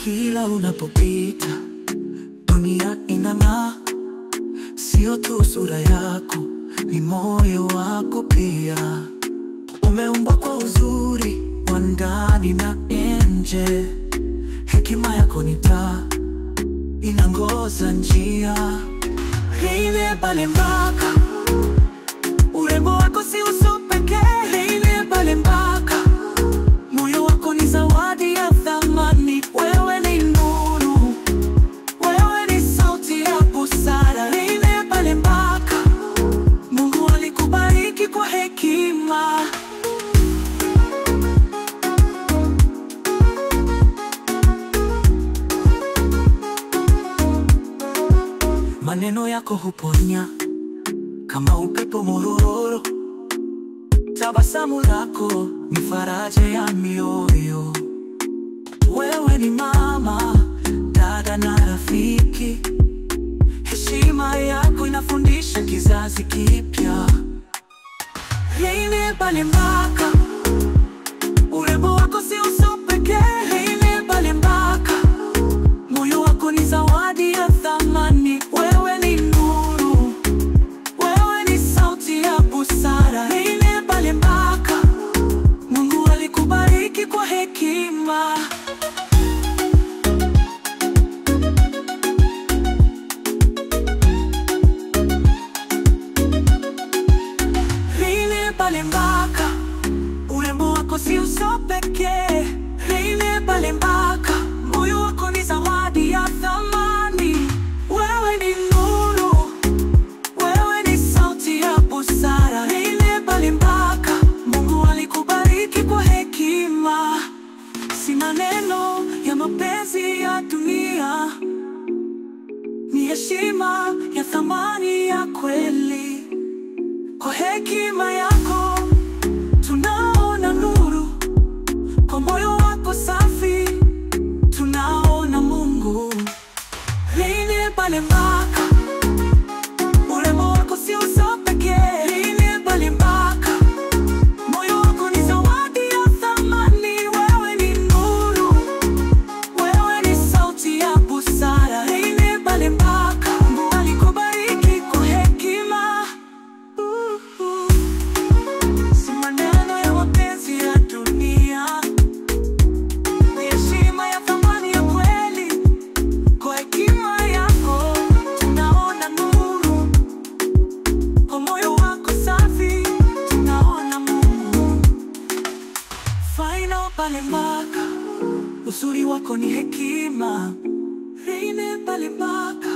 Kila unapopita dunia inang'aa, sio tu sura yako, ni moyo wako pia. Umeumbwa kwa uzuri wa ndani na nje. Hekima yako ni taa, inangoza njia. Reine Balembaka, urembo wako si uso pekee. Reine Balembaka, moyo wako ni zawadi ya thamani. Wewe ni nuru, wewe ni sauti ya busara. Reine Balembaka, Mungu alikubariki kwa hekima. Maneno yako huponya kama upepo mororo. Tabasamu lako ni faraja ya mioyo. Wewe ni mama, dada na rafiki. Heshima yako inafundisha kizazi kipya. Reine Balembaka, urembo wako si uso pekee. Reine Balembaka, moyo wako ni zawadi ya thamani. Wewe ni nuru, wewe ni sauti ya busara. Reine Balembaka, Mungu alikubariki kwa hekima. Reine Balembaka, urembo wako si uso pekee. Reine Balembaka, moyo wako ni zawadi ya thamani. Wewe ni nuru, wewe ni sauti ya busara. Reine Balembaka, Mungu alikubariki kwa hekima. Si maneno ya mapenzi ya dunia, ni heshima ya thamani ya kweli. Kwa hekima yako tunaona nuru, kwa moyo wako safi tunaona Mungu. Reine Balembaka, urembo wako si uso pekee. Reine Balembaka, moyo wako ni zawadi ya thamani. Wewe ni nuru, wewe ni sauti ya busara. Reine Balembaka, Mungu alikubariki kwa hekima. Si maneno ya mapenzi ya dunia, ni heshima ya thamani ya kweli. Kwa hekima yako tunaona nuru, kwa moyo wako safi tunaona Mungu. Final Balembaka, uzuri wako ni hekima. Reine Balembaka.